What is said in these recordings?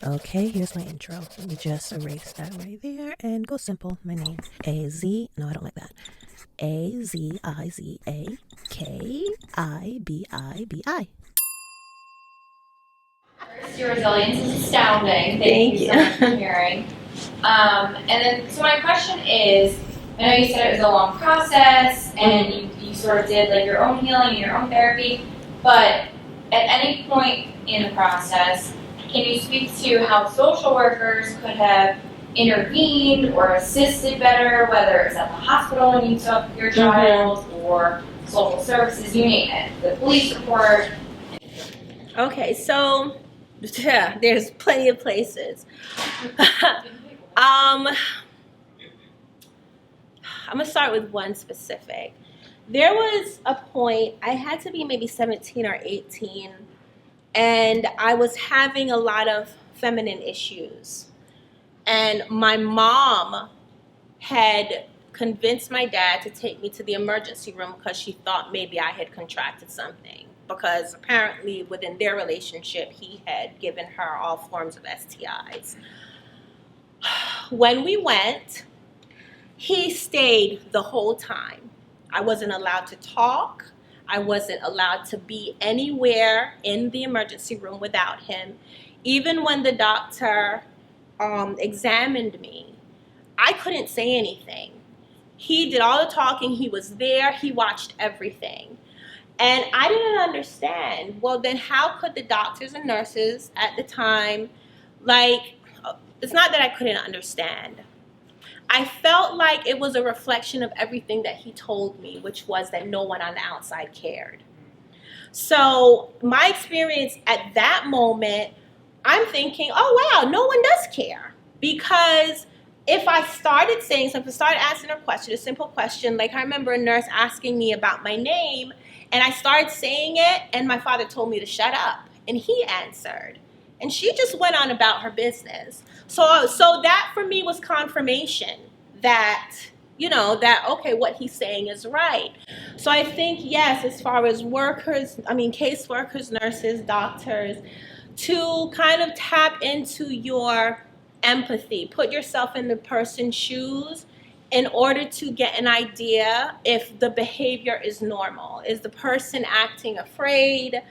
Okay, here's my intro. Let me just erase that right there and go simple. My name, A-Z. No, I don't like that. Aziza Kibibi. Your resilience is astounding. Thank you so much for sharing. And then, so my question is, I know you said it was a long process, and you sort of did like your own healing and your own therapy, but at any point in the process, can you speak to how social workers could have intervened or assisted better, whether it's at the hospital when you took your child, or social services, you name it, the police report? Okay, so yeah, there's plenty of places. I'm gonna start with one specific. There was a point, I had to be maybe 17 or 18, and I was having a lot of feminine issues. And my mom had convinced my dad to take me to the emergency room because she thought maybe I had contracted something. Because apparently within their relationship, he had given her all forms of STIs. When we went, he stayed the whole time. I wasn't allowed to talk. I wasn't allowed to be anywhere in the emergency room without him. Even when the doctor examined me, I couldn't say anything. He did all the talking. He was there. He watched everything. And I didn't understand. Well, then how could the doctors and nurses at the time, it's not that I couldn't understand. I felt like it was a reflection of everything that he told me, which was that no one on the outside cared. So my experience at that moment, I'm thinking, oh, wow, no one does care. Because if I started saying something, started asking her a question, a simple question, like I remember a nurse asking me about my name, and I started saying it, and my father told me to shut up, and he answered. And she just went on about her business. So that for me was confirmation that, okay, what he's saying is right. So I think, yes, as far as caseworkers, nurses, doctors, to kind of tap into your empathy, put yourself in the person's shoes in order to get an idea if the behavior is normal. Is the person acting afraid?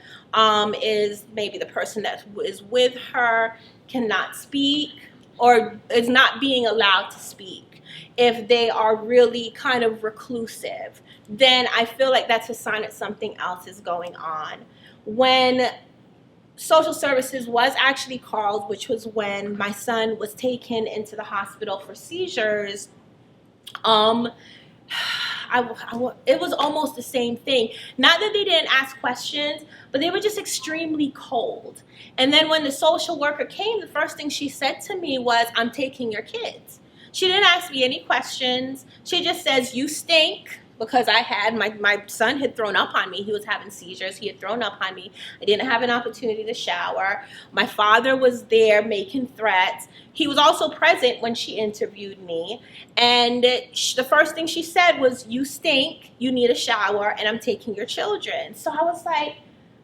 Is maybe the person that is with her cannot speak or is not being allowed to speak? If they are really kind of reclusive, then I feel like that's a sign that something else is going on. When social services was actually called, which was when my son was taken into the hospital for seizures, it was almost the same thing. Not that they didn't ask questions, but they were just extremely cold. And then when the social worker came, the first thing she said to me was, "I'm taking your kids." She didn't ask me any questions. She just says, "You stink," because I had, my son had thrown up on me. He was having seizures. He had thrown up on me. I didn't have an opportunity to shower. My father was there making threats. He was also present when she interviewed me. And the first thing she said was, "You stink, you need a shower, and I'm taking your children." So I was like,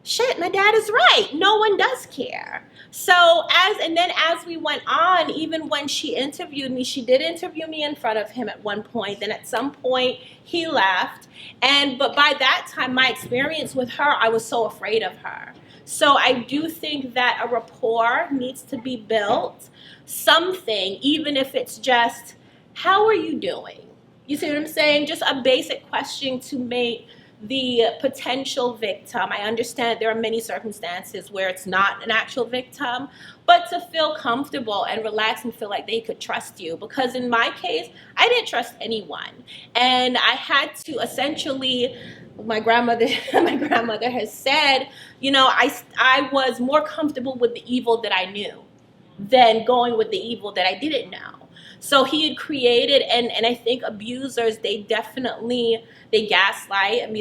shit, my dad is right. No one does care. So as we went on, even when she interviewed me, she did interview me in front of him at one point. Then at some point he left. But by that time, my experience with her, I was so afraid of her. So I do think that a rapport needs to be built. Something, even if it's just, how are you doing? You see what I'm saying? Just a basic question to make the potential victim. I understand there are many circumstances where it's not an actual victim, but to feel comfortable and relax and feel like they could trust you. Because in my case, I didn't trust anyone. And I had to essentially, my grandmother has said, I was more comfortable with the evil that I knew than going with the evil that I didn't know. So he had created, and I think abusers, they gaslight,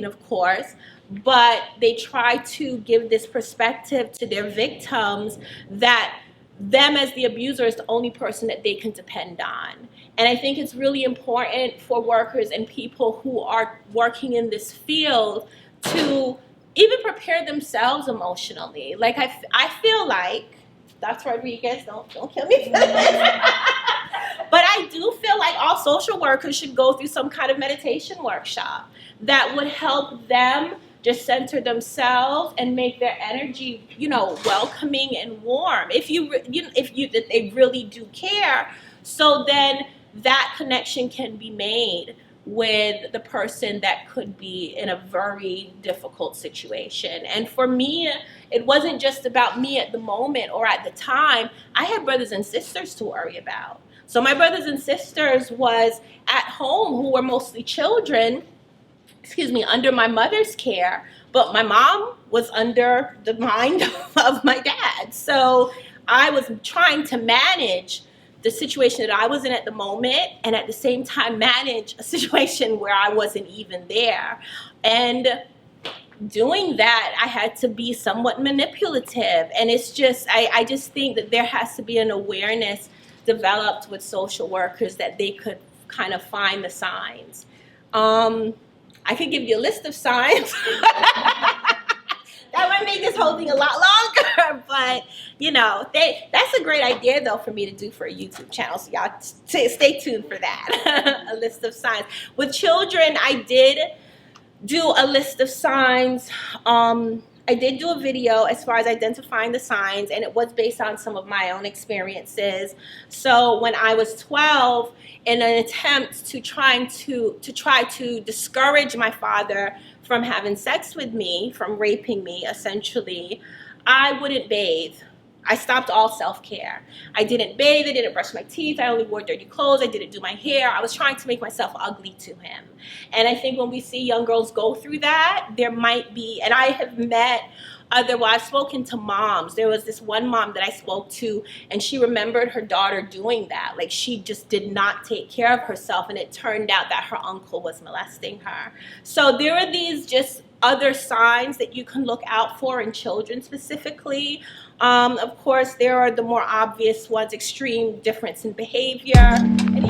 of course, but they try to give this perspective to their victims that them as the abuser is the only person that they can depend on. And I think it's really important for workers and people who are working in this field to even prepare themselves emotionally. Like I feel like Dr. Rodriguez, don't kill me for this. But I do feel like all social workers should go through some kind of meditation workshop that would help them just center themselves and make their energy, welcoming and warm. If that they really do care, so then that connection can be made with the person that could be in a very difficult situation. And for me, it wasn't just about me at the moment or at the time. I had brothers and sisters to worry about. So my brothers and sisters was at home, who were mostly children, under my mother's care, but my mom was under the mind of my dad. So I was trying to manage the situation that I was in at the moment, and at the same time manage a situation where I wasn't even there. And doing that, I had to be somewhat manipulative. And it's just, I just think that there has to be an awareness developed with social workers that they could kind of find the signs. I could give you a list of signs. That might make this whole thing a lot longer, but that's a great idea though for me to do for a YouTube channel. So y'all stay tuned for that. A list of signs. With children, I did do a list of signs. I did do a video as far as identifying the signs, and it was based on some of my own experiences. So when I was 12, in an attempt to try to discourage my father from having sex with me, from raping me, essentially, I wouldn't bathe. I stopped all self-care. I didn't bathe, I didn't brush my teeth, I only wore dirty clothes, I didn't do my hair. I was trying to make myself ugly to him. And I think when we see young girls go through that, there might be, and I have met I've spoken to moms. There was this one mom that I spoke to, and she remembered her daughter doing that. Like, she just did not take care of herself, and it turned out that her uncle was molesting her. So there are these just other signs that you can look out for in children specifically. Of course, there are the more obvious ones: extreme difference in behavior, and